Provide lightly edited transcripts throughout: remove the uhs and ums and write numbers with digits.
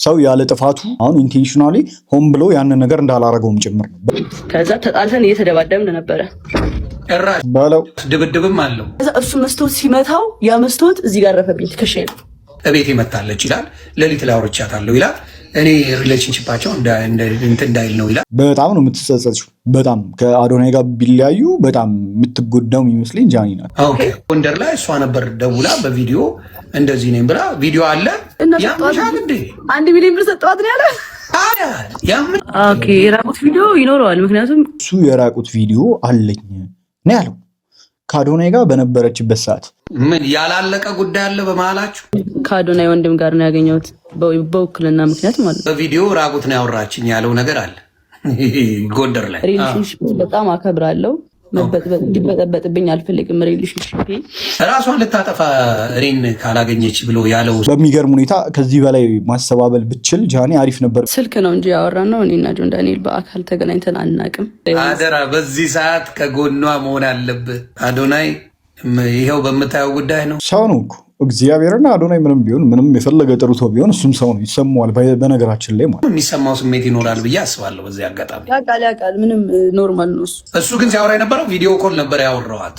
ሰው ያለ ጥፋቱ አሁን ኢንቴንሽናሊ ሆን ብሎ ያንን ነገር እንዳላረገውም ጭምር ነው። ከዛ ተጣልተን እየተደባደብን ነበረ። በለው ድብድብም አለው። እሱ መስታወት ሲመታው ያ መስታወት እዚህ ጋር ረፈብኝ ትከሻዬ ነው። እቤቴ መታለች ይላል። ሌሊት ላይ አውርቻታለሁ ይላል። እኔ ሪሌሽንሺፓቸው እንትን እንዳይል ነው ይላል። በጣም ነው የምትጸጸችው። በጣም ከአዶናይ ጋር ቢለያዩ በጣም የምትጎዳው የሚመስለኝ ጃኒ ናት። ጎንደር ላይ እሷ ነበር ደውላ በቪዲዮ እንደዚህ ነኝ ብላ ቪዲዮ አለ። ያምሻል እንዴ 1 ሚሊዮን ብር ሰጠዋት ነው ያለ። የራቁት ቪዲዮ ይኖረዋል። ምክንያቱም እሱ የራቁት ቪዲዮ አለኝ ነው ያለው ከአዶናይ ጋር በነበረችበት ሰዓት። ምን ያላለቀ ጉዳይ አለ በመሀላችሁ? ከአዶናይ ወንድም ጋር ነው ያገኘሁት በውክልና ምክንያት ማለት ነው። በቪዲዮ ራቁት ነው ያወራችኝ ያለው ነገር አለ። ጎንደር ላይ ሪሌሽንሺፕ በጣም አከብራለሁ። እንዲበጠበጥብኝ አልፈልግም። ሪሌሽንሺፕ ራሷን ልታጠፋ እኔን ካላገኘች ብሎ ያለው በሚገርም ሁኔታ ከዚህ በላይ ማስተባበል ብችል ጃኒ አሪፍ ነበር። ስልክ ነው እንጂ ያወራነው እኔና ጆን ዳንኤል በአካል ተገናኝተን አናውቅም። አደራ በዚህ ሰዓት ከጎኗ መሆን አለብህ። አዶናይ ይኸው በምታየው ጉዳይ ነው። ሰው ነው እኮ እግዚአብሔርና አዶናይ ምንም ቢሆን ምንም የፈለገ ጥሩቶ ቢሆን እሱም ሰው ነው፣ ይሰማዋል። በነገራችን ላይ ማለት የሚሰማው ስሜት ይኖራል ብዬ አስባለሁ። በዚህ አጋጣሚ ያውቃል ምንም ኖርማል ነው እሱ። እሱ ግን ሲያወራ የነበረው ቪዲዮ ኮል ነበር ያወራኋት።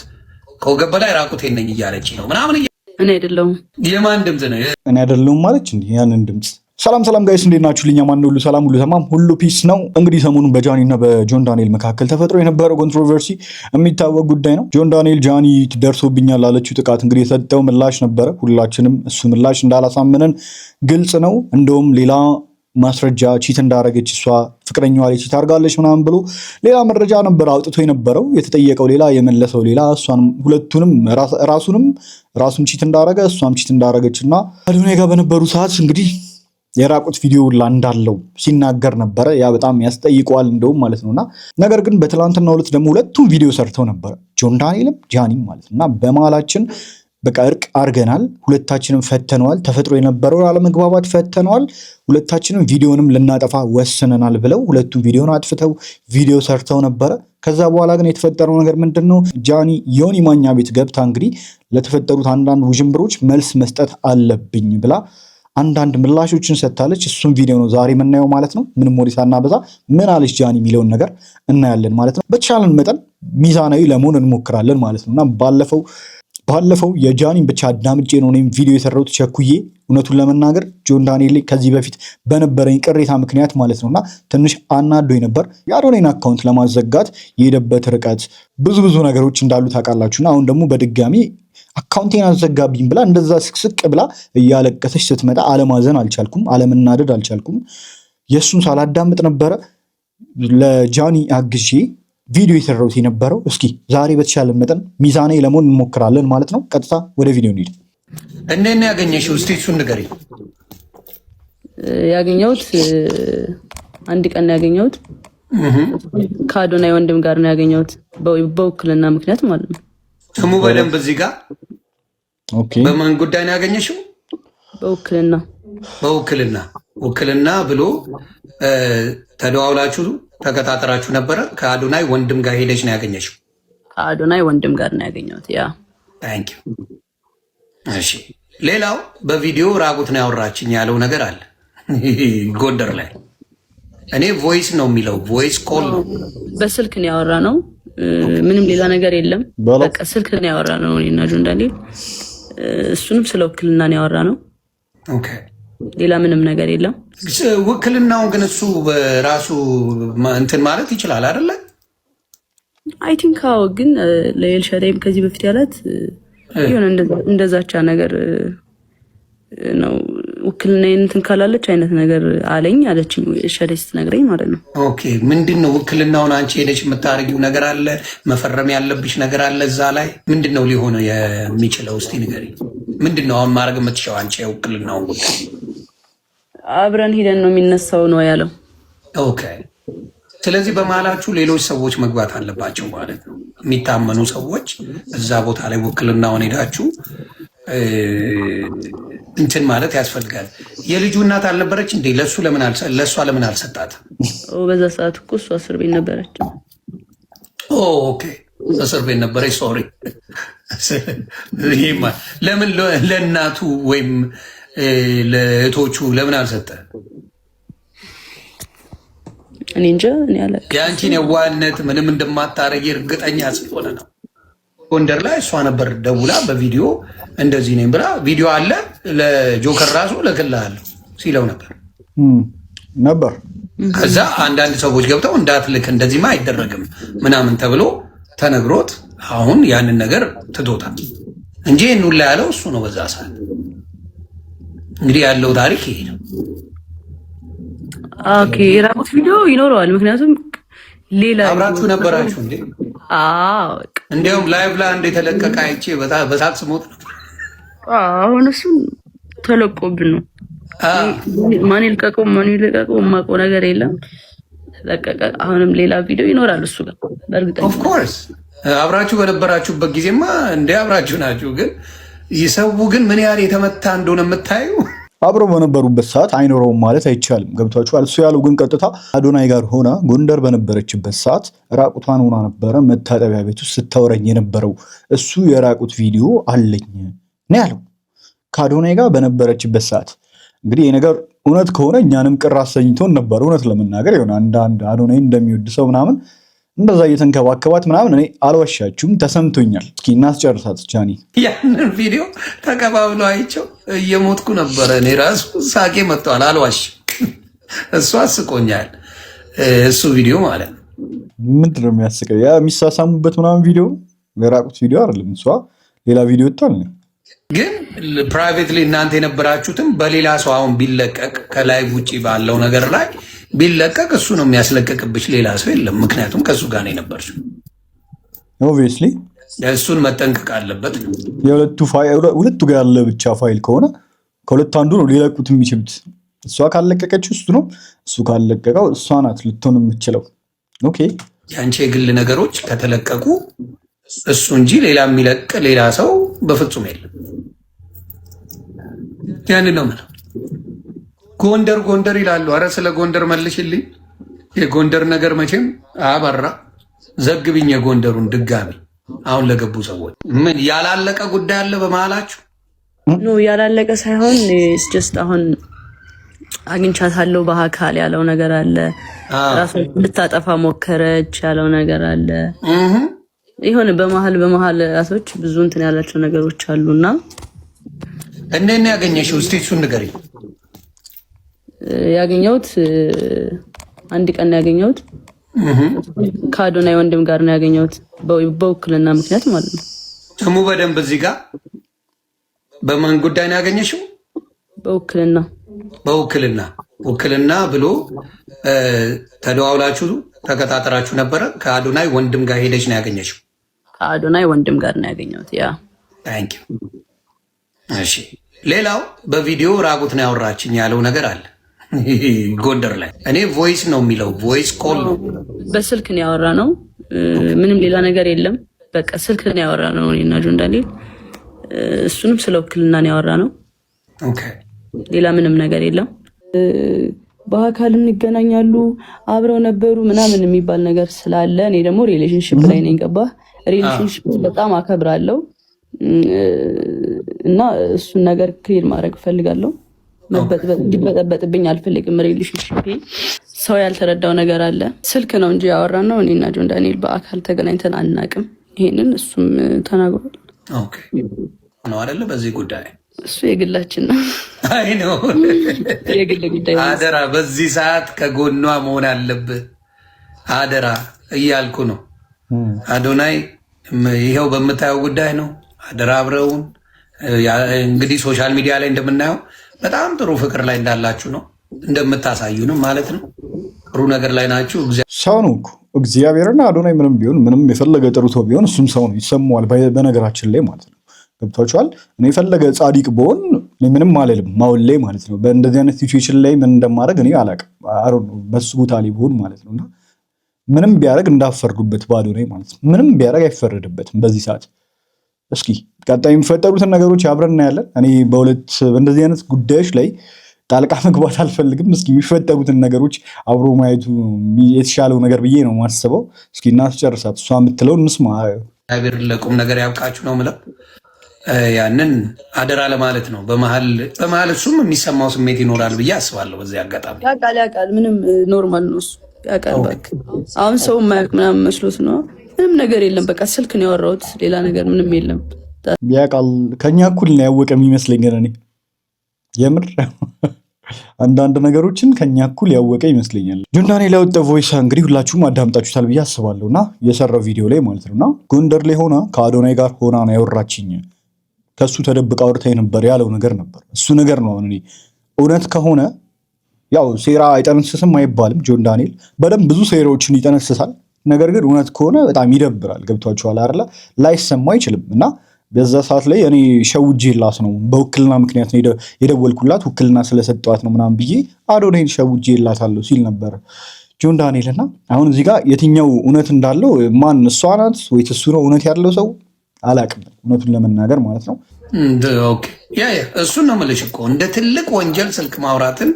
ከወገብ በላይ ራቁቴን ነኝ እያለች ነው ምናምን። እኔ አይደለሁም። የማን ድምፅ ነው? እኔ አይደለሁም ማለች እንዴ ያንን ድምፅ። ሰላም ጋይስ እንዴት ናችሁ? ልኛ ማን ሁሉ ሰላም ሁሉ ተማም ሁሉ ፒስ ነው። እንግዲህ ሰሞኑን በጃኒ እና በጆን ዳንኤል መካከል ተፈጥሮ የነበረው ኮንትሮቨርሲ የሚታወቅ ጉዳይ ነው። ጆን ዳንኤል ጃኒ ደርሶብኛል ላለችው ጥቃት እንግዲህ የሰጠው ምላሽ ነበረ። ሁላችንም እሱ ምላሽ እንዳላሳመነን ግልጽ ነው። እንደውም ሌላ ማስረጃ ቺት እንዳረገች እሷ ፍቅረኛዋ ላይ ቺት አርጋለች ምናምን ብሎ ሌላ መረጃ ነበር አውጥቶ የነበረው። የተጠየቀው ሌላ የመለሰው ሌላ። እሷንም ሁለቱንም ራሱም ቺት እንዳረገ እሷም ቺት እንዳረገች እና አዶናይ ጋር በነበሩ ሰዓት እንግዲህ የራቁት ቪዲዮ እንዳለው ሲናገር ነበረ። ያ በጣም ያስጠይቀዋል እንደውም ማለት ነውና ነገር ግን በትላንትናው ዕለት ደግሞ ሁለቱም ቪዲዮ ሰርተው ነበረ ጆን ዳንኤልም ጃኒም ማለት ነውና በመሃላችን በቃ እርቅ አድርገናል። ሁለታችንም ፈተነዋል። ተፈጥሮ የነበረውን አለመግባባት ፈተነዋል። ሁለታችንም ቪዲዮንም ልናጠፋ ወስነናል ብለው ሁለቱም ቪዲዮን አጥፍተው ቪዲዮ ሰርተው ነበረ። ከዛ በኋላ ግን የተፈጠረው ነገር ምንድን ነው? ጃኒ ዮኒ ማኛ ቤት ገብታ እንግዲህ ለተፈጠሩት አንዳንድ ውዥንብሮች መልስ መስጠት አለብኝ ብላ አንዳንድ ምላሾችን ሰጥታለች። እሱም ቪዲዮ ነው ዛሬ የምናየው ማለት ነው። ምንም ወዲህ ሳናበዛ ምን አለች ጃኒ የሚለውን ነገር እናያለን ማለት ነው። በተቻለን መጠን ሚዛናዊ ለመሆን እንሞክራለን ማለት ነው እና ባለፈው የጃኒን ብቻ አዳምጬ ነው እኔም ቪዲዮ የሰራሁት ቸኩዬ። እውነቱን ለመናገር ጆን ዳንኤል ከዚህ በፊት በነበረኝ ቅሬታ ምክንያት ማለት ነውና ትንሽ አናዶኝ ነበር። የአዶናይን አካውንት ለማዘጋት የሄደበት ርቀት ብዙ ነገሮች እንዳሉ ታውቃላችሁና አሁን ደግሞ በድጋሚ አካውንቴን አዘጋብኝ ብላ እንደዛ ስቅስቅ ብላ እያለቀሰች ስትመጣ አለማዘን አልቻልኩም፣ አለመናደድ አልቻልኩም። የእሱን ሳላዳምጥ ነበረ ለጃኒ አግዤ ቪዲዮ የሰራሁት የነበረው። እስኪ ዛሬ በተሻለ መጠን ሚዛናዊ ለመሆን እንሞክራለን ማለት ነው። ቀጥታ ወደ ቪዲዮ እንሂድ። እንዴት ነው ያገኘሽው? እስቲ እሱን ንገሪኝ። ያገኘሁት አንድ ቀን ነው ያገኘሁት። ከአዶናይ ወንድም ጋር ነው ያገኘሁት በውክልና ምክንያት ማለት ነው። ስሙ በደንብ እዚህ ጋር ኦኬ። በማን ጉዳይ ነው ያገኘሽው? ውክልና ብሎ ተደዋውላችሁ ተከታተራችሁ ነበረ። ከአዶናይ ወንድም ጋር ሄደች ነው ያገኘሽው? ከአዶናይ ወንድም ጋር ነው ያገኘሁት። ያ ታንክ ዩ። እሺ፣ ሌላው በቪዲዮ ራቁት ነው ያወራችኝ ያለው ነገር አለ ጎንደር ላይ። እኔ ቮይስ ነው የሚለው ቮይስ ኮል ነው። በስልክ ነው ያወራ ነው። ምንም ሌላ ነገር የለም። በቃ ስልክ ነው ያወራ ነው እኔና ጆን ዳንኤል። እሱንም ስለ ውክልና ነው ያወራ ነው። ኦኬ፣ ሌላ ምንም ነገር የለም። ውክልናው ግን እሱ በራሱ እንትን ማለት ይችላል አይደለ? አይ ቲንክ አዎ። ግን ለኤልሻዳይም ከዚህ በፊት ያላት የሆነ እንደዛቻ ነገር ነው። ውክልና እንትን ካላለች አይነት ነገር አለኝ አለችኝ ኤልሻዳይ ስትነግረኝ ማለት ነው። ኦኬ፣ ምንድን ነው ውክልናውን አንቺ ሄደሽ የምታደርጊው ነገር አለ? መፈረም ያለብሽ ነገር አለ እዛ ላይ? ምንድን ነው ሊሆን የሚችለው? እስቲ ንገሪኝ። ምንድን ነው አሁን ማድረግ የምትችለው አንቺ የውክልናውን ጉዳይ? አብረን ሄደን ነው የሚነሳው ነው ያለው። ኦኬ፣ ስለዚህ በመሀላችሁ ሌሎች ሰዎች መግባት አለባቸው ማለት ነው። የሚታመኑ ሰዎች እዛ ቦታ ላይ ውክልናውን ሄዳችሁ እንትን ማለት ያስፈልጋል። የልጁ እናት አልነበረች እንዴ? ለእሷ ለምን አልሰጣት? በዛ ሰዓት እኮ እሷ እስር ቤት ነበረች። ኦኬ፣ እስር ቤት ነበረች። ሶሪ። ለምን ለእናቱ ወይም ለእህቶቹ ለምን አልሰጠ? እኔ እንጃ እኔ አላውቅም። የአንቺን የዋህነት ምንም እንደማታረጊ እርግጠኛ ስለሆነ ነው። ጎንደር ላይ እሷ ነበር ደውላ በቪዲዮ እንደዚህ ነኝ ብላ ቪዲዮ አለ ለጆከር ራሱ ልክልሃለሁ ሲለው ነበር። ከዛ አንዳንድ ሰዎች ገብተው እንዳትልክ እንደዚህማ አይደረግም ምናምን ተብሎ ተነግሮት አሁን ያንን ነገር ትቶታል እንጂ ሁላ ያለው እሱ ነው በዛ ሰዓት። እንግዲህ ያለው ታሪክ ይሄ ነው። ኦኬ የራቁት ቪዲዮ ይኖረዋል። ምክንያቱም ሌላ አብራችሁ ነበራችሁ እንዴ? አዎ እንዲያውም ላይቭ ላይ አንድ የተለቀቀ አይቼ በሳቅ ስሞት ነበር። አሁን እሱ ተለቆብን ነው። ማን ይልቀቀው የማውቀው ነገር የለም። ተለቀቀ። አሁንም ሌላ ቪዲዮ ይኖራል እሱ ጋር በእርግጠኛ ኦፍ ኮርስ አብራችሁ በነበራችሁበት ጊዜማ እንደ አብራችሁ ናችሁ። ግን ይሰው ግን ምን ያህል የተመታ እንደሆነ የምታዩ አብረው በነበሩበት ሰዓት አይኖረውም ማለት አይቻልም። ገብቷችኋል? እሱ ያለው ግን ቀጥታ አዶናይ ጋር ሆና ጎንደር በነበረችበት ሰዓት ራቁቷን ሆና ነበረ መታጠቢያ ቤት ውስጥ ስታወረኝ የነበረው። እሱ የራቁት ቪዲዮ አለኝ ነው ያለው ከአዶናይ ጋር በነበረችበት ሰዓት። እንግዲህ ይህ ነገር እውነት ከሆነ እኛንም ቅር አሰኝቶን ነበር። እውነት ለመናገር የሆነ አንዳንድ አዶናይ እንደሚወድ ሰው ምናምን እንደዛ እየተንከባከባት ምናምን እኔ አልዋሻችሁም ተሰምቶኛል። እስኪ እናስጨርሳት ጃኒ። ያንን ቪዲዮ ተቀባብለው አይቼው እየሞትኩ ነበረ። እኔ ራሱ ሳቄ መጥቷል። አልዋሽም። እሱ አስቆኛል። እሱ ቪዲዮ ማለት ነው። ምንድን ነው የሚያስቀው? ያ የሚሳሳሙበት ምናምን ቪዲዮ የራቁት ቪዲዮ አይደለም። እሷ ሌላ ቪዲዮ ወጥቷል። ግን ፕራይቬትሊ እናንተ የነበራችሁትም በሌላ ሰው አሁን ቢለቀቅ ከላይ ውጭ ባለው ነገር ላይ ቢለቀቅ እሱ ነው የሚያስለቀቅብሽ፣ ሌላ ሰው የለም። ምክንያቱም ከእሱ ጋር ነው የነበርሽው። ኦብቪየስሊ እሱን መጠንቀቅ አለበት ነው። ሁለቱ ጋር ያለ ብቻ ፋይል ከሆነ ከሁለት አንዱ ነው ሊለቁት የሚችሉት። እሷ ካለቀቀችው እሱ ነው፣ እሱ ካለቀቀው እሷ ናት ልትሆን የምችለው። ኦኬ የአንቺ የግል ነገሮች ከተለቀቁ እሱ እንጂ ሌላ የሚለቅ ሌላ ሰው በፍጹም የለም። ያንን ነው የምለው። ጎንደር ጎንደር ይላሉ። አረ ስለ ጎንደር መልሽልኝ። የጎንደር ነገር መቼም አበራ ዘግብኝ። የጎንደሩን ድጋሚ አሁን ለገቡ ሰዎች ምን ያላለቀ ጉዳይ አለ በመሀላችሁ? ኖ ያላለቀ ሳይሆን ጀስት አሁን አግኝቻታለሁ በአካል ያለው ነገር አለ። ራሱ ልታጠፋ ሞከረች ያለው ነገር አለ። ይሁን በመሀል ራሶች ብዙ እንትን ያላቸው ነገሮች አሉና እንዴት ነው ያገኘሽው? እስቲ እሱን ንገሪኝ። ያገኘሁት አንድ ቀን ነው ያገኘሁት። ከአዶናይ ወንድም ጋር ነው ያገኘሁት በውክልና ምክንያት ማለት ነው። ስሙ በደንብ እዚህ ጋር በማን ጉዳይ ነው ያገኘሽው? ውክልና ብሎ ተደዋውላችሁ ተከታተራችሁ ነበረ? ከአዶናይ ወንድም ጋር ሄደች ነው ያገኘሽው? ከአዶናይ ወንድም ጋር ነው ያገኘሁት። ያ ታንኪ። እሺ ሌላው በቪዲዮ ራቁት ነው ያወራችኝ ያለው ነገር አለ ጎንደር ላይ። እኔ ቮይስ ነው የሚለው ቮይስ ኮል ነው፣ በስልክ ነው ያወራ ነው። ምንም ሌላ ነገር የለም። በቃ ስልክ ነው ያወራ ነው እኔና ጆን ዳንኤል። እሱንም ስለ ውክልና ነው ያወራ ነው። ኦኬ ሌላ ምንም ነገር የለም። በአካል እንገናኛሉ አብረው ነበሩ ምናምን የሚባል ነገር ስላለ እኔ ደግሞ ሪሌሽንሽፕ ላይ ነኝ። ገባህ? ሪሌሽንሽፕ በጣም አከብራለሁ እና እሱን ነገር ክሊር ማድረግ እፈልጋለሁ። እንዲበጠበጥብኝ አልፈልግም። ሪሌሽንሽፕ ሰው ያልተረዳው ነገር አለ። ስልክ ነው እንጂ ያወራን ነው። እኔና ጆን ዳንኤል በአካል ተገናኝተን አናውቅም። ይሄንን እሱም ተናግሯል። ኦኬ ነው አይደለ? በዚህ ጉዳይ እሱ የግላችን ነው። አይ ነው የግል ጉዳይ። አደራ በዚህ ሰዓት ከጎኗ መሆን አለብህ። አደራ እያልኩ ነው። አዶናይ ይሄው በምታየው ጉዳይ ነው። አደራ አብረውን እንግዲህ ሶሻል ሚዲያ ላይ እንደምናየው በጣም ጥሩ ፍቅር ላይ እንዳላችሁ ነው እንደምታሳዩንም ማለት ነው። ጥሩ ነገር ላይ ናችሁ። ሰው ነው እኮ እግዚአብሔርና አዶናይ ምንም ቢሆን ምንም የፈለገ ጥሩ ሰው ቢሆን እሱም ሰው ነው፣ ይሰማዋል። በነገራችን ላይ ማለት ነው ገብቷችኋል። እኔ የፈለገ ጻዲቅ ብሆን ምንም አልልም ማውሌ ማለት ነው። በእንደዚህ አይነት ሲቹዌሽን ላይ ምን እንደማደርግ እኔ አላውቅም። በሱ ቦታ ላይ ብሆን ማለት ነውና ምንም ቢያደርግ እንዳፈርዱበት በአዶናይ ማለት ነው። ምንም ቢያደርግ አይፈረድበትም በዚህ ሰዓት። እስኪ ቀጣይ የሚፈጠሩትን ነገሮች አብረን እናያለን። እኔ በእንደዚህ አይነት ጉዳዮች ላይ ጣልቃ መግባት አልፈልግም። እስኪ የሚፈጠሩትን ነገሮች አብሮ ማየቱ የተሻለው ነገር ብዬ ነው የማስበው። እስኪ እናስጨርሳት፣ እሷ የምትለው እንስማ። እግዚአብሔር ለቁም ነገር ያብቃችሁ ነው የምለው። ያንን አደራ ለማለት ነው። በመሀል እሱም የሚሰማው ስሜት ይኖራል ብዬ አስባለሁ። በዚህ አጋጣሚ ያውቃል ምንም ኖርማል ነው እሱ ያውቃል። በቃ አሁን ሰው የማያውቅ ምናምን መስሎት ነው። ምንም ነገር የለም። በቃ ስልክ ነው ያወራሁት፣ ሌላ ነገር ምንም የለም። ያውቃል። ከኛ እኩል ነው ያወቀ የሚመስለኝ እኔ የምር አንዳንድ ነገሮችን ከኛ እኩል ያወቀ ይመስለኛል። ጆን ዳንኤል ያወጣው ቮይስ እንግዲህ ሁላችሁም አዳምጣችሁታል ብዬ አስባለሁ እና የሰራው ቪዲዮ ላይ ማለት ነው እና ጎንደር ላይ ሆና ከአዶናይ ጋር ሆና ነው ያወራችኝ፣ ከእሱ ተደብቃ አውርታኝ ነበር ያለው ነገር ነበር። እሱ ነገር ነው እኔ እውነት ከሆነ ያው ሴራ አይጠነስስም አይባልም። ጆን ዳንኤል በደንብ ብዙ ሴራዎችን ይጠነስሳል። ነገር ግን እውነት ከሆነ በጣም ይደብራል። ገብቷችኋል አይደለ? ላይሰማ አይችልም እና በዛ ሰዓት ላይ እኔ ሸውጄላት ነው በውክልና ምክንያት ነው የደወልኩላት፣ ውክልና ስለሰጠዋት ነው ምናምን ብዬ አዶናይን ሸውጄላታለሁ ሲል ነበር ጆን ዳንኤል። እና አሁን እዚህ ጋር የትኛው እውነት እንዳለው ማን እሷ ናት ወይስ እሱ ነው እውነት ያለው ሰው አላቅም፣ እውነቱን ለመናገር ማለት ነው። እሱን ነው የምልሽ እኮ እንደ ትልቅ ወንጀል ስልክ ማውራትን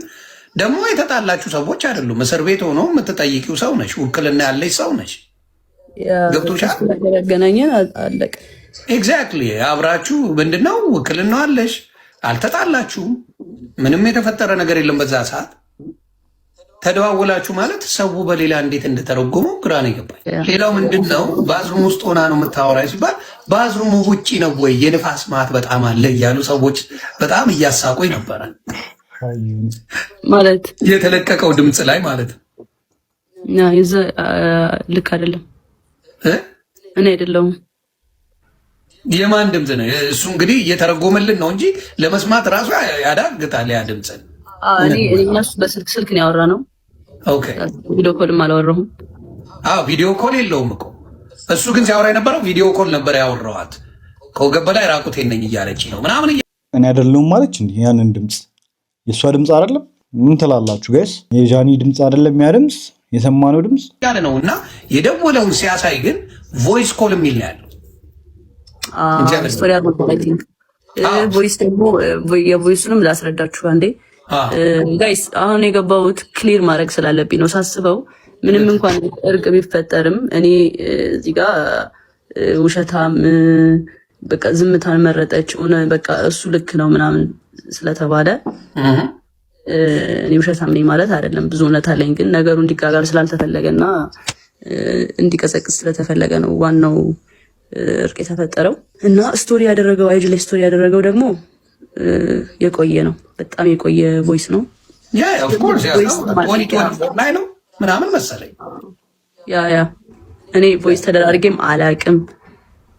ደግሞ የተጣላችሁ ሰዎች አይደሉም። እስር ቤት ሆኖ የምትጠይቂው ሰው ነሽ፣ ውክልና ያለች ሰው ነሽ። ገብቶሻል? ያገናኘን አለቅ ኤግዛክትሊ። አብራችሁ ምንድነው ውክልና አለሽ፣ አልተጣላችሁም፣ ምንም የተፈጠረ ነገር የለም። በዛ ሰዓት ተደዋወላችሁ ማለት ሰው በሌላ እንዴት እንደተረጎመው ግራ ነው የገባኝ። ሌላው ምንድን ነው ባዝሩም ውስጥ ሆና ነው የምታወራ ሲባል ባዝሩሙ ውጪ ነው ወይ የንፋስ ማት በጣም አለ እያሉ ሰዎች በጣም እያሳቁኝ ነበረ። ማለት የተለቀቀው ድምፅ ላይ ማለት ነው። ልክ አይደለም። እኔ አይደለሁም። የማን ድምፅ ነው እሱ? እንግዲህ እየተረጎመልን ነው እንጂ ለመስማት ራሱ ያዳግታል ያ ድምፅ። እነሱ በስልክ ነው ያወራ ነው። ቪዲዮ ኮልም አላወራሁም። ቪዲዮ ኮል የለውም እኮ እሱ ግን ሲያወራ የነበረው ቪዲዮ ኮል ነበር ያወራዋት። ከወገብ በላይ ራቁቴን ነኝ እያለች ነው ምናምን። እኔ አይደለሁም ማለች እንዲህ ያንን ድምፅ የእሷ ድምፅ አይደለም። ምን ትላላችሁ ጋይስ? የጃኒ ድምፅ አይደለም ያ ድምፅ፣ የሰማነው ድምፅ ያለ ነው። እና የደወለውን ሲያሳይ ግን ቮይስ ኮል የሚል ያለው ቮይስ ደግሞ የቮይሱንም ላስረዳችሁ አንዴ ጋይስ። አሁን የገባሁት ክሊር ማድረግ ስላለብኝ ነው ሳስበው። ምንም እንኳን እርቅ ቢፈጠርም እኔ እዚህ ጋር ውሸታም በቃ ዝምታን መረጠች በቃ እሱ ልክ ነው ምናምን ስለተባለ እኔ ውሸታም ነኝ ማለት አይደለም። ብዙ እውነት አለኝ። ግን ነገሩ እንዲጋጋር ስላልተፈለገና እንዲቀሰቅስ ስለተፈለገ ነው ዋናው እርቅ የተፈጠረው። እና ስቶሪ ያደረገው አይጂ ላይ ስቶሪ ያደረገው ደግሞ የቆየ ነው፣ በጣም የቆየ ቮይስ ነው። ምናምን መሰለኝ ያ እኔ ቮይስ ተደራርጌም አላቅም።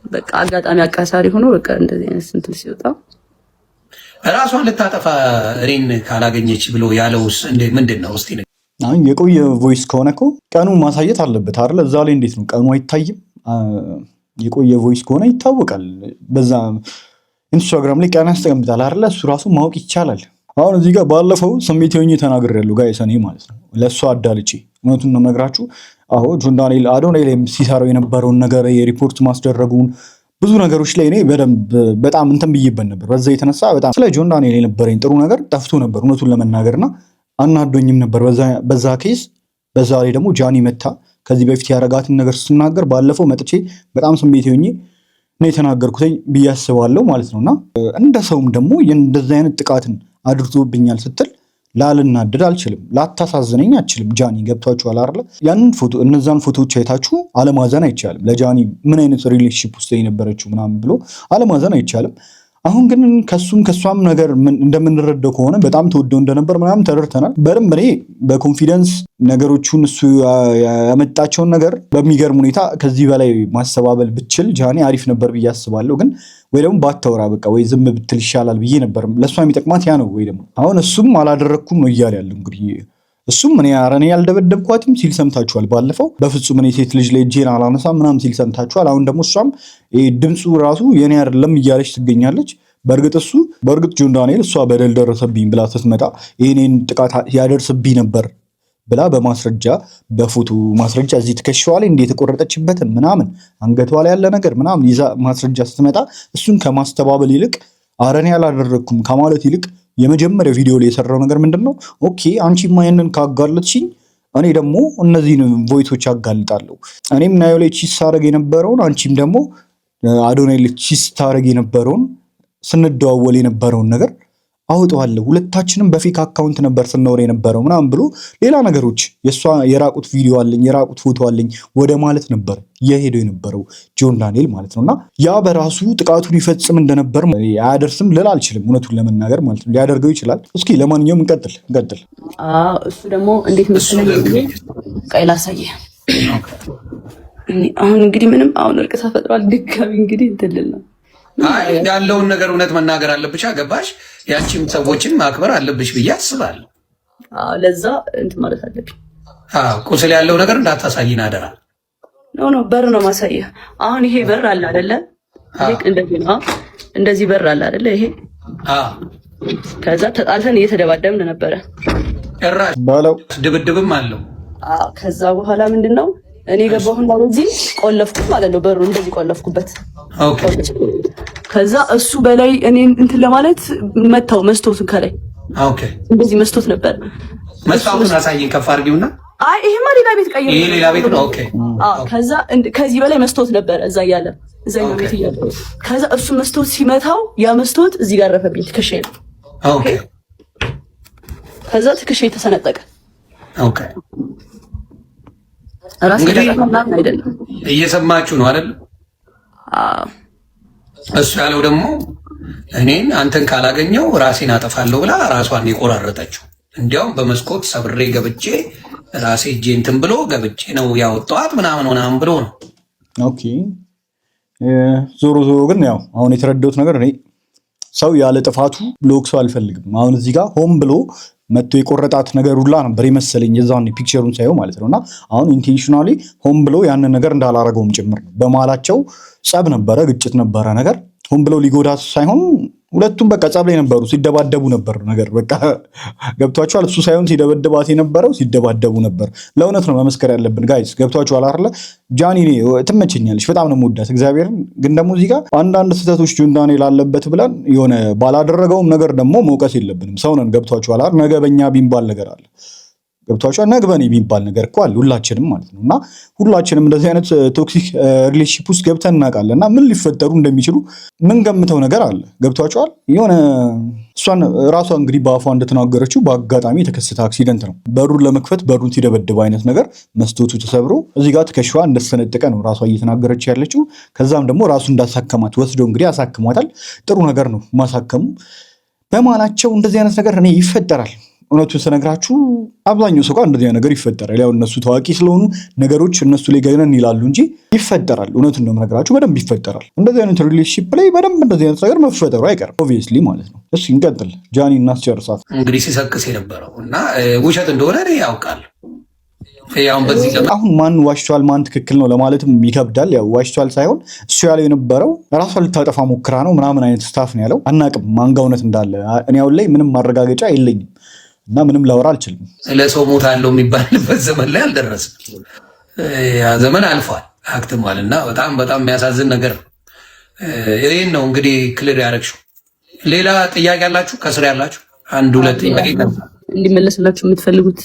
በቃ አጋጣሚ አቃሳሪ ሆኖ በቃ እንደዚህ አይነት ስንት ሲወጣ ራሷን ልታጠፋ እኔን ካላገኘች ብሎ ያለውስ ምንድን ነው? እስቲ አሁን የቆየ ቮይስ ከሆነ እኮ ቀኑ ማሳየት አለበት አይደል? እዛ ላይ እንዴት ነው ቀኑ አይታይም? የቆየ ቮይስ ከሆነ ይታወቃል። በዛ ኢንስታግራም ላይ ቀን ያስቀምጣል አይደል? እሱ ራሱ ማወቅ ይቻላል። አሁን እዚህ ጋር ባለፈው ስሜት ሆኜ ተናግሬያለሁ ጋይስ፣ እኔ ማለት ነው ለእሱ አዳልቼ እውነቱን ነው የምነግራችሁ። ጆን ዳንኤል አዶናይ ላይ ሲሰራው የነበረውን ነገር የሪፖርት ማስደረጉን ብዙ ነገሮች ላይ እኔ በጣም እንትን ብዬበት ነበር። በዛ የተነሳ በጣም ስለ ጆን ዳንኤል የነበረኝ ጥሩ ነገር ጠፍቶ ነበር እውነቱን ለመናገርና አናዶኝም ነበር በዛ ኬስ። በዛ ላይ ደግሞ ጃኒ መታ ከዚህ በፊት ያረጋትን ነገር ስትናገር ባለፈው መጥቼ በጣም ስሜት ሆኜ ነው የተናገርኩት ብዬ አስባለሁ ማለት ነውና እንደ ሰውም ደግሞ እንደዚህ አይነት ጥቃትን አድርሶብኛል ስትል ላልናደድ አልችልም፣ ላታሳዝነኝ አልችልም። ጃኒ ገብቷችኋል አይደል? ያንን ፎቶ እነዛን ፎቶዎች አይታችሁ አለማዘን አይቻልም። ለጃኒ ምን አይነት ሪሌሽንሺፕ ውስጥ የነበረችው ምናምን ብሎ አለማዘን አይቻልም። አሁን ግን ከሷም ነገር እንደምንረዳው ከሆነ በጣም ተወደው እንደነበር ምናምን ተረድተናል። በደንብ እኔ በኮንፊደንስ ነገሮቹን እሱ ያመጣቸውን ነገር በሚገርም ሁኔታ ከዚህ በላይ ማስተባበል ብችል ጃኒ አሪፍ ነበር ብዬ አስባለሁ። ግን ወይ ደግሞ ባታወራ በቃ ወይ ዝም ብትል ይሻላል ብዬ ነበር። ለእሷ የሚጠቅማት ያ ነው። ወይ ደግሞ አሁን እሱም አላደረግኩም ነው እያለ ያለ እንግዲህ እሱም እኔ ያልደበደብኳትም ሲል ሰምታችኋል። ባለፈው በፍጹም እኔ ሴት ልጅ ላይ እጄን አላነሳም ምናምን ሲል ሰምታችኋል። አሁን ደግሞ እሷም ድምፁ ራሱ የኔ አይደለም እያለች ትገኛለች። በእርግጥ ጆን ዳንኤል እሷ በደል ደረሰብኝ ብላ ስትመጣ ይሄንን ጥቃት ያደርስብኝ ነበር ብላ በማስረጃ በፎቶ ማስረጃ እዚህ ትከሻዋ ላይ እንደ የተቆረጠችበትን ምናምን አንገቷ ላይ ያለ ነገር ምናምን ይዛ ማስረጃ ስትመጣ እሱን ከማስተባበል ይልቅ አረኔ ያላደረግኩም ከማለት ይልቅ የመጀመሪያ ቪዲዮ ላይ የሰራው ነገር ምንድነው? ኦኬ አንቺማ ይሄንን ካጋለጥሽኝ እኔ ደግሞ እነዚህን ቮይሶች አጋልጣለሁ። እኔም ናዮ ላይ ቺስ ታረግ የነበረውን አንቺም ደግሞ አዶናይ ላይ ቺስ ታረግ የነበረውን ስንደዋወል የነበረውን ነገር አውጣዋለሁ ሁለታችንም በፌክ አካውንት ነበር ስናወራ የነበረው ምናምን ብሎ ሌላ ነገሮች የሷ የራቁት ቪዲዮ አለኝ የራቁት ፎቶ አለኝ ወደ ማለት ነበር የሄደው የነበረው ጆን ዳንኤል ማለት ነውና ያ በራሱ ጥቃቱን ይፈጽም እንደነበር አያደርስም ልል አልችልም እውነቱን ለመናገር ማለት ነው ሊያደርገው ይችላል እስኪ ለማንኛውም እንቀጥል እሱ ደግሞ እንዴት መሰለኝ ቀይላ ሳየ አሁን እንግዲህ ምንም አሁን እርቅ ተፈጥሯል ድጋሚ እንግዲህ እንትልል ነው ያለውን ነገር እውነት መናገር አለብሽ ገባሽ ያቺም ሰዎችን ማክበር አለብሽ ብዬ አስባለሁ ለዛ እንትን ማለት አለብኝ ቁስል ያለው ነገር እንዳታሳይን አደራ ኖ በር ነው ማሳየ አሁን ይሄ በር አለ አይደለ እንደዚህ ነው እንደዚህ በር አለ አይደለ ይሄ ከዛ ተጣልተን እየተደባደብን ነበረ ጭራሽ ድብድብም አለው ከዛ በኋላ ምንድነው እኔ ገባሁና በዚህ ቆለፍኩ ማለት ነው በሩ እንደዚህ ቆለፍኩበት ኦኬ ከዛ እሱ በላይ እኔ እንትን ለማለት መታው መስቶቱን ከላይ ኦኬ እንደዚህ መስቶት ነበር መስታወቱን አሳየኝ ከፍ አድርጊውና አይ ይሄማ ሌላ ቤት ቀይሮ ይሄ ሌላ ቤት ነው ኦኬ ከዛ ከዚህ በላይ መስቶት ነበር እዛ ያለ እዛኛው ቤት ያለ ከዛ እሱ መስቶት ሲመታው ያ መስቶት እዚህ ጋር ረፈብኝ ትከሻዬ ኦኬ ከዛ ትከሻዬ ተሰነጠቀ ኦኬ ራስ ተቀጣጣና አይደለም እየሰማችሁ ነው አይደል እሱ ያለው ደግሞ እኔን አንተን ካላገኘው ራሴን አጠፋለሁ ብላ ራሷን የቆራረጠችው እንዲያውም በመስኮት ሰብሬ ገብቼ ራሴ እጄ እንትን ብሎ ገብቼ ነው ያወጣኋት ምናምን ብሎ ነው ኦኬ ዞሮ ግን ያው አሁን የተረዳሁት ነገር እኔ ሰው ያለ ጥፋቱ ለወቅሰው አልፈልግም አሁን እዚህ ጋር ሆም ብሎ መጥቶ የቆረጣት ነገር ሁላ ነበር የመሰለኝ የዛን ፒክቸሩን ሳይው ማለት ነውና አሁን ኢንቴንሽናሊ ሆም ብሎ ያንን ነገር እንዳላረገውም ጭምር ነው በመሃላቸው ጸብ ነበረ ግጭት ነበረ ነገር ሆም ብሎ ሊጎዳት ሳይሆን ሁለቱም በቃ ጸብ ላይ ነበሩ ሲደባደቡ ነበር ነገር በቃ ገብቷቸዋል እሱ ሳይሆን ሲደበደባት የነበረው ሲደባደቡ ነበር ለእውነት ነው መመስከር ያለብን ጋይስ ገብቷቸዋል አይደለ ጃኒ ትመቸኛለች በጣም ነው የምወዳት እግዚአብሔርን ግን ደግሞ እዚህ ጋር አንዳንድ ስህተቶች ጆን ዳንኤል አለበት ብለን የሆነ ባላደረገውም ነገር ደግሞ መውቀስ የለብንም ሰው ነን ገብቷቸዋል አይደል ነገ በእኛ ቢንባል ነገር አለ ገብቷቸዋል ነግበኔ ቢባል ነገር እኮ አለ ሁላችንም ማለት ነው እና ሁላችንም እንደዚህ አይነት ቶክሲክ ሪሌሽንሺፕ ውስጥ ገብተን እናውቃለን እና ምን ሊፈጠሩ እንደሚችሉ ምን ገምተው ነገር አለ ገብቷቸዋል የሆነ እሷን ራሷ እንግዲህ በአፏ እንደተናገረችው በአጋጣሚ የተከሰተ አክሲደንት ነው በሩን ለመክፈት በሩን ሲደበድብ አይነት ነገር መስቶቱ ተሰብሮ እዚህ ጋር ትከሻዋ እንደተሰነጠቀ ነው ራሷ እየተናገረች ያለችው ከዛም ደግሞ ራሱ እንዳሳከማት ወስዶ እንግዲህ አሳክሟታል ጥሩ ነገር ነው ማሳከሙ በማላቸው እንደዚህ አይነት ነገር እኔ ይፈጠራል እውነቱን ስነግራችሁ አብዛኛው ሰው ጋር እንደዚህ ነገር ይፈጠራል ያው እነሱ ታዋቂ ስለሆኑ ነገሮች እነሱ ላይ ገነን ይላሉ እንጂ ይፈጠራል እውነቱን ነው የምነግራችሁ በደንብ ይፈጠራል እንደዚህ አይነት ሪሌሽንሺፕ ላይ በደንብ እንደዚህ አይነት ነገር መፈጠሩ አይቀርም ኦብቪየስሊ ማለት ነው እሺ እንቀጥል ጃኒ እናስጨርሳት እንግዲህ ሲሰክስ የነበረው እና ውሸት እንደሆነ እኔ ያውቃል አሁን ማን ዋሽቷል ማን ትክክል ነው ለማለትም ይከብዳል ያው ዋሽቷል ሳይሆን እሱ ያለው የነበረው ራሷን ልታጠፋ ሞክራ ነው ምናምን አይነት ስታፍ ነው ያለው አናቅም ማን ጋር እውነት እንዳለ እኔ አሁን ላይ ምንም ማረጋገጫ የለኝም እና ምንም ላወራ አልችልም ለሰው ሞት አለው የሚባልበት ዘመን ላይ አልደረስም ያ ዘመን አልፏል አክትሟል እና በጣም የሚያሳዝን ነገር ይሄን ነው እንግዲህ ክሊር ያደረግሽው ሌላ ጥያቄ ያላችሁ ከስር ያላችሁ አንድ ሁለት ጥያቄ እንዲመለስላችሁ የምትፈልጉት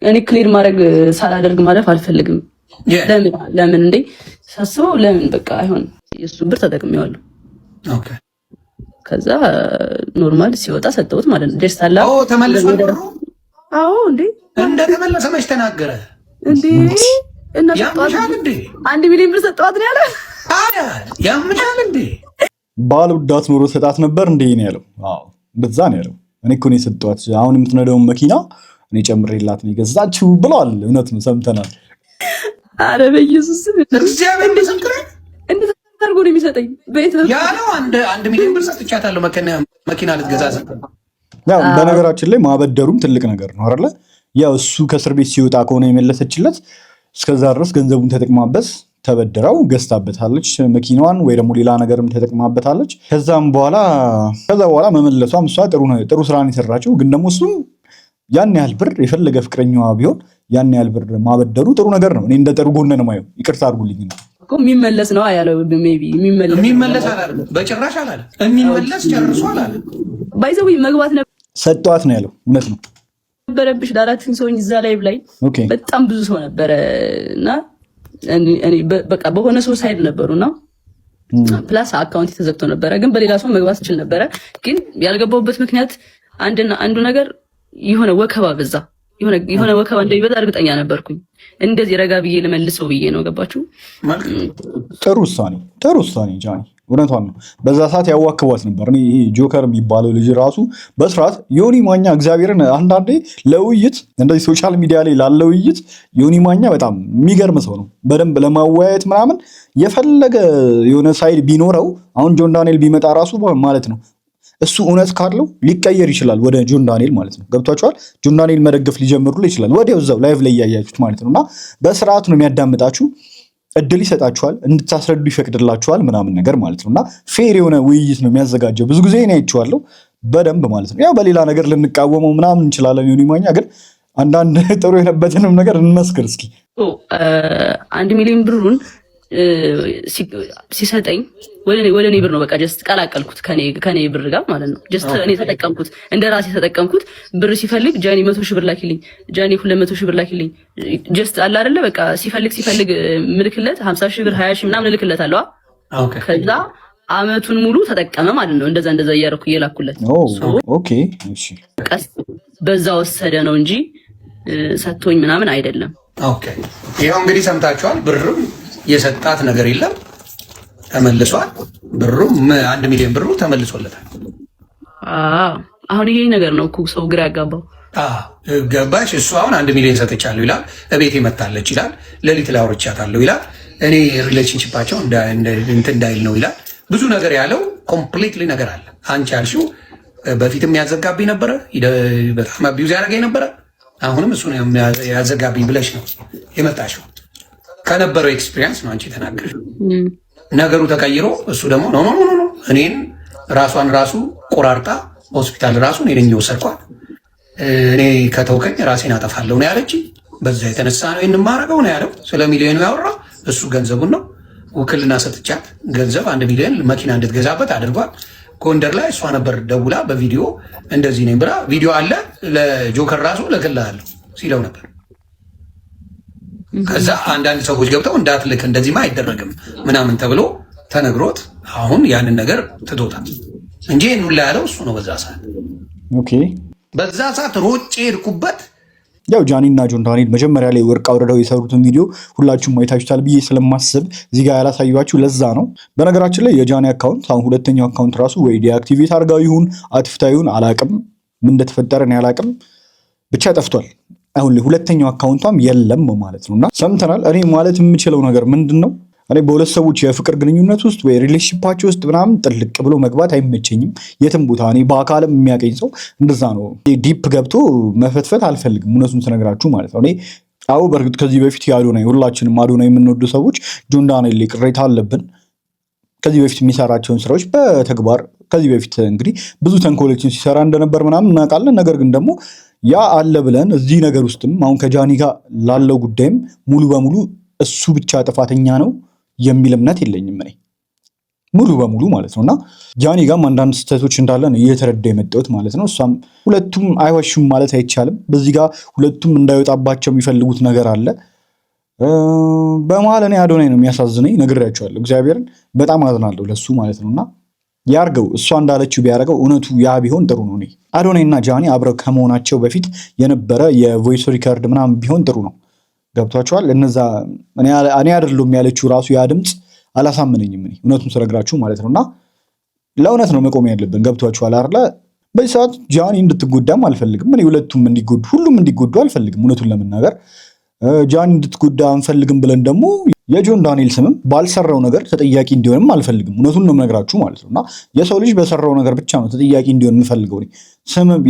እኔ ክሊር ማድረግ ሳላደርግ ማለፍ አልፈልግም ለምን እንዴ ሳስበው ለምን በቃ አይሆን የሱ ብር ተጠቅሜዋለሁ ኦኬ ከዛ ኖርማል ሲወጣ ሰጠሁት ማለት ነው ደስ አላ ተመልሶ አዎ እንዴ እንደተመለሰ መች ተናገረ እንዴ እና ሰጠዋት እንዴ 1 ሚሊዮን ብር ሰጠዋት ነው ያለ ያምናል እንዴ ባልወዳት ኖሮ ሰጣት ነበር እንዴ ነው ያለው አዎ እንደዛ ነው ያለው እኔ እኮ ነው የሰጠዋት አሁን የምትነዳው መኪና እኔ ጨምሬላት ነው የገዛችው ብሏል እውነት ነው ሰምተናል አረ በኢየሱስ ስም እግዚአብሔር እንደሰከረ አድርጎ ነው የሚሰጠኝ ያለው 1 ሚሊዮን ብር ሰጥቻታለሁ መኪና ልትገዛ ያው በነገራችን ላይ ማበደሩም ትልቅ ነገር ነው አይደለ ያው እሱ ከእስር ቤት ሲወጣ ከሆነ የመለሰችለት እስከዛ ድረስ ገንዘቡን ተጠቅማበት ተበድራው ገዝታበታለች መኪናዋን ወይ ደግሞ ሌላ ነገርም ተጠቅማበታለች ከዛም በኋላ መመለሷም እሷ ጥሩ ስራን የሰራችው ግን ደግሞ እሱም ያን ያህል ብር የፈለገ ፍቅረኛዋ ቢሆን ያን ያህል ብር ማበደሩ ጥሩ ነገር ነው እኔ እንደ ጥሩ ጎን ነው የማየው ይቅርታ አድርጉልኝ ነው እኮ የሚመለስ ነው ያለው ሜቢ የሚመለስ አላለ በጭራሽ አላለ የሚመለስ ጨርሶ አላለ ባይዘው መግባት ነበር ሰጧት ነው ያለው እውነት ነው ነበረብሽ ዳራችን ሰው እዛ ላይ ላይ በጣም ብዙ ሰው ነበረ እና እኔ በቃ በሆነ ሰው ሳይድ ነበሩና ፕላስ አካውንት ተዘግቶ ነበረ። ግን በሌላ ሰው መግባት ይችል ነበረ። ግን ያልገባሁበት ምክንያት አንዱ ነገር የሆነ ወከባ በዛ የሆነ ወከባ እንደሚበዛ እርግጠኛ ነበርኩኝ። እንደዚህ ረጋ ብዬ ልመልሰው ብዬ ነው። ገባችሁ? ጥሩ ውሳኔ ጃኒ፣ እውነቷን ነው። በዛ ሰዓት ያዋክቧት ነበር። እኔ ይሄ ጆከር የሚባለው ልጅ ራሱ በስርዓት ዮኒ ማኛ እግዚአብሔርን አንዳንዴ ለውይይት እንደዚህ ሶሻል ሚዲያ ላይ ላለ ውይይት ዮኒ ማኛ በጣም የሚገርም ሰው ነው። በደንብ ለማወያየት ምናምን የፈለገ የሆነ ሳይድ ቢኖረው አሁን ጆን ዳንኤል ቢመጣ ራሱ ማለት ነው እሱ እውነት ካለው ሊቀየር ይችላል ወደ ጆን ዳንኤል ማለት ነው። ገብቷቸዋል። ጆን ዳንኤል መደገፍ ሊጀምሩ ይችላል ወዲያው እዛው ላይቭ ላይ እያያችሁት ማለት ነው። እና በስርዓት ነው የሚያዳምጣችሁ፣ እድል ይሰጣችኋል፣ እንድታስረዱ ይፈቅድላችኋል ምናምን ነገር ማለት ነው። እና ፌር የሆነ ውይይት ነው የሚያዘጋጀው። ብዙ ጊዜ እኔ አይቼዋለሁ በደንብ ማለት ነው። ያው በሌላ ነገር ልንቃወመው ምናምን እንችላለን። ዮኒ ማኛ ግን አንዳንድ ጥሩ የነበትንም ነገር እንመስክር እስኪ። 1 ሚሊዮን ብሩን ሲሰጠኝ ወደ እኔ ብር ነው በቃ ጀስት ቀላቀልኩት ከኔ ብር ጋር ማለት ነው። ጀስት እኔ ተጠቀምኩት፣ እንደ ራሴ ተጠቀምኩት። ብር ሲፈልግ ጃኒ 100 ሺህ ብር ላኪልኝ፣ ጃኒ 200 ሺህ ብር ላኪልኝ። ጀስት አለ አይደለ በቃ ሲፈልግ ምልክለት 50 ሺህ ብር 20 ሺህ ምናምን ልክለት አለዋ። ከዛ አመቱን ሙሉ ተጠቀመ ማለት ነው። እንደዛ እያደረኩ እየላኩለት ኦኬ እሺ፣ ቀስ በዛ ወሰደ ነው እንጂ ሰጥቶኝ ምናምን አይደለም። ኦኬ ይሄው እንግዲህ ሰምታችኋል። ብርም የሰጣት ነገር የለም ተመልሷል። ብሩም 1 ሚሊዮን ብሩ ተመልሶለታል። አሁን ይሄ ነገር ነው እኮ ሰው ግራ ያጋባው። ገባሽ? እሱ አሁን 1 ሚሊዮን ሰጥቻለሁ ይላል፣ እቤቴ መታለች ይላል፣ ሌሊት ላይ አውርቻታለሁ ይላል፣ እኔ ሪሌሽንሺፓቸው እንትን እንዳይል ነው ይላል። ብዙ ነገር ያለው ኮምፕሊትሊ ነገር አለ። አንቺ ያልሽው በፊትም ያዘጋብኝ ነበረ፣ በጣም አቢዩዝ ያደረገኝ ነበረ። አሁንም እሱ ያዘጋብኝ ብለሽ ነው የመጣሽው። ከነበረው ኤክስፒሪየንስ ነው አንቺ የተናገርሽው። ነገሩ ተቀይሮ እሱ ደግሞ ኖ እኔን ራሱ ቆራርጣ ሆስፒታል ራሱ እኔ ነኝ የወሰድኳት፣ እኔ ከተውከኝ ራሴን አጠፋለሁ ነው ያለች። በዛ የተነሳ ነው ይህን ማረገው ነው ያለው። ስለ ሚሊዮኑ ያወራው እሱ ገንዘቡን ነው። ውክልና ሰጥቻት ገንዘብ 1 ሚሊዮን መኪና እንድትገዛበት አድርጓል። ጎንደር ላይ እሷ ነበር ደውላ በቪዲዮ እንደዚህ ነኝ ብላ ቪዲዮ አለ ለጆከር ራሱ ልክልሃለሁ ሲለው ነበር። ከዛ አንዳንድ ሰዎች ገብተው እንዳትልክ እንደዚህማ አይደረግም ምናምን ተብሎ ተነግሮት አሁን ያንን ነገር ትቶታል እንጂ ይህን ሁላ ያለው እሱ ነው። በዛ ሰዓት ኦኬ፣ በዛ ሰዓት ሮጬ ሄድኩበት። ያው ጃኒ እና ጆን ዳንኤል መጀመሪያ ላይ ወርቅ አውርደው የሰሩትን ቪዲዮ ሁላችሁም አይታችሁታል ብዬ ስለማስብ እዚህ ጋር ያላሳዩዋችሁ ለዛ ነው። በነገራችን ላይ የጃኒ አካውንት አሁን ሁለተኛው አካውንት ራሱ ወይ ዲአክቲቬት አድርጋው ይሁን አጥፍታ ይሁን አላቅም፣ ምን እንደተፈጠረ ነው ያላቅም፣ ብቻ ጠፍቷል። አሁን ሁለተኛው አካውንቷም የለም ማለት ነውና ሰምተናል። እኔ ማለት የምችለው ነገር ምንድን ነው? እኔ በሁለት ሰዎች የፍቅር ግንኙነት ውስጥ ወይ ሪሌሽንሺፓቸው ውስጥ ምናምን ጥልቅ ብሎ መግባት አይመቸኝም የትም ቦታ። እኔ በአካልም የሚያገኝ ሰው እንደዛ ነው። ዲፕ ገብቶ መፈትፈት አልፈልግም፣ እውነቱን ስነግራችሁ ማለት ነው። እኔ አዎ በእርግጥ ከዚህ በፊት የአዶናይ ሁላችንም አዶናይ የምንወዱ ሰዎች ጆን ዳንኤል ላይ ቅሬታ አለብን። ከዚህ በፊት የሚሰራቸውን ስራዎች በተግባር ከዚህ በፊት እንግዲህ ብዙ ተንኮሎችን ሲሰራ እንደነበር ምናምን እናውቃለን። ነገር ግን ደግሞ ያ አለ ብለን እዚህ ነገር ውስጥም አሁን ከጃኒ ጋር ላለው ጉዳይም ሙሉ በሙሉ እሱ ብቻ ጥፋተኛ ነው የሚል እምነት የለኝም እኔ ሙሉ በሙሉ ማለት ነው። እና ጃኒ ጋርም አንዳንድ ስህተቶች እንዳለ ነው እየተረዳ የመጣሁት ማለት ነው። እሷም ሁለቱም አይዋሹም ማለት አይቻልም። በዚህ ጋር ሁለቱም እንዳይወጣባቸው የሚፈልጉት ነገር አለ። በመሀል እኔ አዶናይ ነው የሚያሳዝነኝ፣ ነግሬያቸዋለሁ። እግዚአብሔርን በጣም አዝናለሁ ለሱ ማለት ነው። እና ያርገው እሷ እንዳለችው ቢያደርገው እውነቱ ያ ቢሆን ጥሩ ነው። እኔ አዶናይ እና ጃኒ አብረው ከመሆናቸው በፊት የነበረ የቮይስ ሪከርድ ምናምን ቢሆን ጥሩ ነው። ገብቷቸዋል። እነዛ እኔ አይደለም ያለችው ራሱ ያ ድምፅ አላሳመነኝም እኔ እውነቱን ስነግራችሁ ማለት ነው። እና ለእውነት ነው መቆም ያለብን። ገብቷችኋል አይደለ? በዚህ ሰዓት ጃኒ እንድትጎዳም አልፈልግም እኔ፣ ሁለቱም እንዲጎዱ ሁሉም እንዲጎዱ አልፈልግም እውነቱን ለመናገር። ጃኒ እንድትጎዳ አንፈልግም ብለን ደግሞ የጆን ዳንኤል ስምም ባልሰራው ነገር ተጠያቂ እንዲሆንም አልፈልግም እውነቱን ነው የምነግራችሁ ማለት ነው። እና የሰው ልጅ በሰራው ነገር ብቻ ነው ተጠያቂ እንዲሆን የምፈልገው እኔ።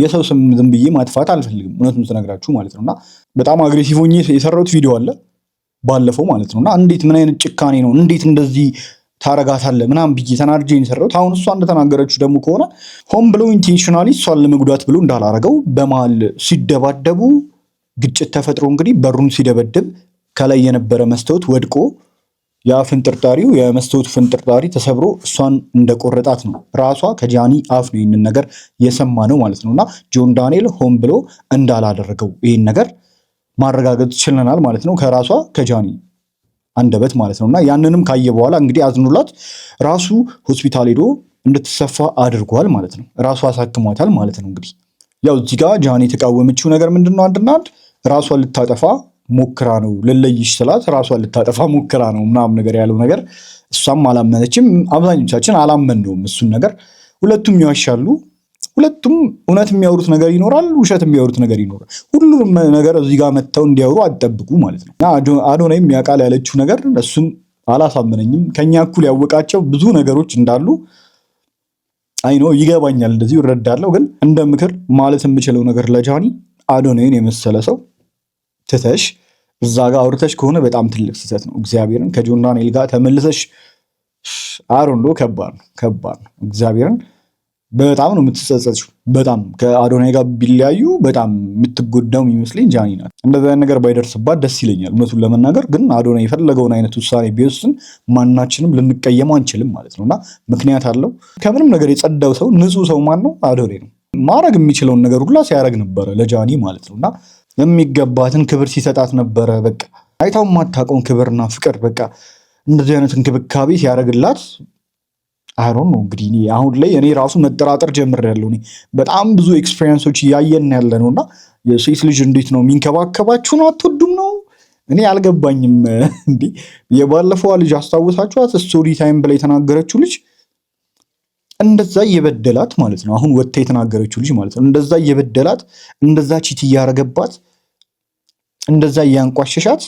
የሰው ስም ዝም ብዬ ማጥፋት አልፈልግም እውነቱን ስነግራችሁ ማለት ነው። እና በጣም አግሬሲቭ ሆኜ የሰራሁት ቪዲዮ አለ ባለፈው ማለት ነው። እና እንዴት ምን አይነት ጭካኔ ነው እንዴት እንደዚህ ታረጋታለህ ምናምን ብዬ ተናድጄ የሰራሁት። አሁን እሷ እንደተናገረችው ደግሞ ከሆነ ሆን ብለው ኢንቴንሽናሊ እሷን ለመጉዳት ብሎ እንዳላረገው በመሀል ሲደባደቡ ግጭት ተፈጥሮ እንግዲህ በሩን ሲደበድብ ከላይ የነበረ መስታወት ወድቆ ያ ፍንጥርጣሪው የመስታወቱ ፍንጥርጣሪ ተሰብሮ እሷን እንደቆረጣት ነው ራሷ ከጃኒ አፍ ነው ይህንን ነገር የሰማ ነው ማለት ነው። እና ጆን ዳንኤል ሆን ብሎ እንዳላደረገው ይህን ነገር ማረጋገጥ ችለናል ማለት ነው ከራሷ ከጃኒ አንደበት ማለት ነውና ያንንም ካየ በኋላ እንግዲህ አዝኑላት ራሱ ሆስፒታል ሄዶ እንድትሰፋ አድርጓል ማለት ነው። ራሱ አሳክሟታል ማለት ነው። እንግዲህ ያው እዚህ ጋር ጃኒ የተቃወመችው ነገር ምንድነው? አንድና አንድ ራሷን ልታጠፋ ሞክራ ነው ልለይሽ ስላት ራሷን ልታጠፋ ሞክራ ነው ምናምን ነገር ያለው ነገር እሷም አላመነችም። አብዛኞቻችን አላመነውም እሱን ነገር። ሁለቱም ይዋሻሉ። ሁለቱም እውነት የሚያወሩት ነገር ይኖራል፣ ውሸት የሚያወሩት ነገር ይኖራል። ሁሉንም ነገር እዚህ ጋር መጥተው እንዲያወሩ አትጠብቁ ማለት ነው። አዶናይም ያውቃል ያለችው ነገር እሱን አላሳመነኝም። ከኛ እኩል ያወቃቸው ብዙ ነገሮች እንዳሉ አይኖ ይገባኛል፣ እንደዚህ እረዳለሁ። ግን እንደ ምክር ማለት የምችለው ነገር ለጃኒ አዶናይን የመሰለ ሰው ትተሽ እዛ ጋር አውርተሽ ከሆነ በጣም ትልቅ ስህተት ነው። እግዚአብሔርን ከጆን ዳንኤል ጋር ተመልሰሽ አሮንዶ ከባድ ነው። እግዚአብሔርን በጣም ነው የምትጸጸችው። በጣም ከአዶናይ ጋር ቢለያዩ በጣም የምትጎዳው የሚመስለኝ ጃኒ ናት። እንደዚህ አይነት ነገር ባይደርስባት ደስ ይለኛል እውነቱን ለመናገር። ግን አዶናይ የፈለገውን አይነት ውሳኔ ቢወስን ማናችንም ልንቀየመው አንችልም ማለት ነውና ምክንያት አለው። ከምንም ነገር የጸዳው ሰው ንጹህ ሰው ማን ነው? አዶናይ ነው። ማድረግ የሚችለውን ነገር ሁላ ሲያደርግ ነበረ ለጃኒ ማለት ነውና የሚገባትን ክብር ሲሰጣት ነበረ። በቃ አይታው የማታውቀውን ክብርና ፍቅር በቃ እንደዚህ አይነት እንክብካቤ ሲያደርግላት አይሮን ነው እንግዲህ አሁን ላይ እኔ ራሱ መጠራጠር ጀምሬያለሁ። በጣም ብዙ ኤክስፔሪየንሶች እያየን ያለ ነውና የሴት ልጅ እንዴት ነው የሚንከባከባችሁ ነው? አትወዱም ነው? እኔ አልገባኝም። እንዲህ የባለፈዋ ልጅ አስታውሳችኋት? ስቶሪ ታይም ብላ የተናገረችው ልጅ እንደዛ እየበደላት ማለት ነው። አሁን ወጥታ የተናገረችው ልጅ ማለት ነው። እንደዛ እየበደላት፣ እንደዛ ቺት እያረገባት፣ እንደዛ እያንቋሸሻት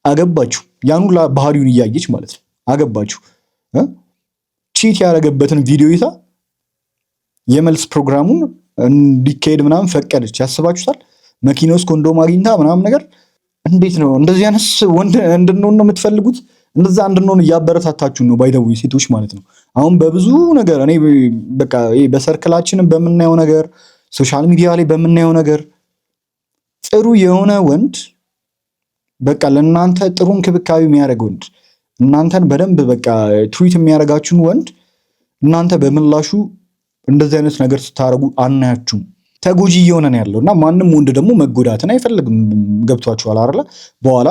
አገባችሁ። ያን ሁላ ባህሪውን እያየች ማለት ነው አገባችሁ። ቺት ያደረገበትን ቪዲዮ ይታ የመልስ ፕሮግራሙን እንዲካሄድ ምናምን ፈቀደች። ያስባችሁታል? መኪና ውስጥ ኮንዶም አግኝታ ምናምን ነገር። እንዴት ነው እንደዚህ አይነት ወንድ እንድንሆን ነው የምትፈልጉት? እንደዛ እንድንሆን እያበረታታችሁ ነው ባይደው ሴቶች ማለት ነው። አሁን በብዙ ነገር እኔ በቃ በሰርክላችንም በምናየው ነገር ሶሻል ሚዲያ ላይ በምናየው ነገር ጥሩ የሆነ ወንድ በቃ ለእናንተ ጥሩ እንክብካቤ የሚያደርግ ወንድ እናንተን በደንብ በቃ ትሪት የሚያደርጋችሁን ወንድ እናንተ በምላሹ እንደዚህ አይነት ነገር ስታደርጉ አናያችሁም። ተጎጂ እየሆነን ያለው እና ማንም ወንድ ደግሞ መጎዳትን አይፈልግም። ገብቷችኋል አይደለ? በኋላ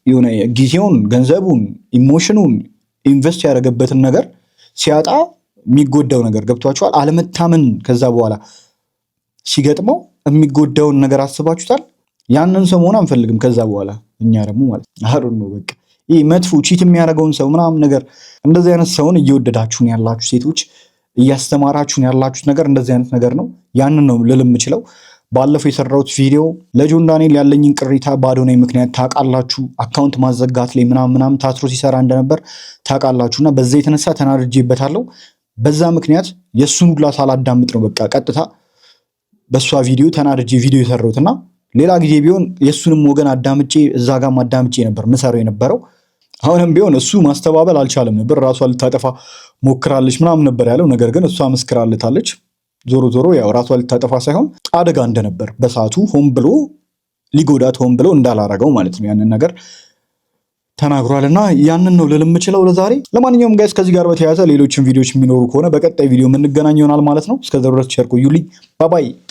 የሆነ ጊዜውን፣ ገንዘቡን፣ ኢሞሽኑን ኢንቨስት ያደረገበትን ነገር ሲያጣ የሚጎዳው ነገር ገብቷችኋል? አለመታመን ከዛ በኋላ ሲገጥመው የሚጎዳውን ነገር አስባችሁታል? ያንን ሰው መሆን አንፈልግም ከዛ በኋላ እኛ ደግሞ ማለት አሁን ነው በቃ ይህ መጥፎ ቺት የሚያደርገውን ሰው ምናምን ነገር እንደዚህ አይነት ሰውን እየወደዳችሁን ያላችሁ ሴቶች እያስተማራችሁን ያላችሁት ነገር እንደዚህ አይነት ነገር ነው። ያንን ነው ልል የምችለው። ባለፈው የሰራሁት ቪዲዮ ለጆን ዳንኤል ያለኝን ቅሬታ በአዶናይ ምክንያት ታውቃላችሁ። አካውንት ማዘጋት ላይ ምናምን ታትሮ ሲሰራ እንደነበር ታውቃላችሁና በዛ የተነሳ ተናድጄበታለሁ። በዛ ምክንያት የእሱን ሁላ ሳላዳምጥ ነው በቃ ቀጥታ በእሷ ቪዲዮ ተናድጄ ቪዲዮ የሰራሁትና ሌላ ጊዜ ቢሆን የእሱንም ወገን አዳምጬ እዛ ጋር አዳምጬ ነበር ምሰራው የነበረው። አሁንም ቢሆን እሱ ማስተባበል አልቻለም ነበር። ራሷ ልታጠፋ ሞክራለች ምናምን ነበር ያለው። ነገር ግን እሷ መስክራለታለች። ዞሮ ዞሮ ያው ራሷ ልታጠፋ ሳይሆን አደጋ እንደነበር በሰዓቱ ሆን ብሎ ሊጎዳት ሆን ብሎ እንዳላረገው ማለት ነው ያንን ነገር ተናግሯልና ያንን ነው ልል የምችለው ለዛሬ። ለማንኛውም ጋይስ ከዚህ ጋር በተያያዘ ሌሎችን ቪዲዮዎች የሚኖሩ ከሆነ በቀጣይ ቪዲዮ የምንገናኝ ይሆናል ማለት ነው። እስከዛ ድረስ ቸር ቆዩልኝ። ባባይ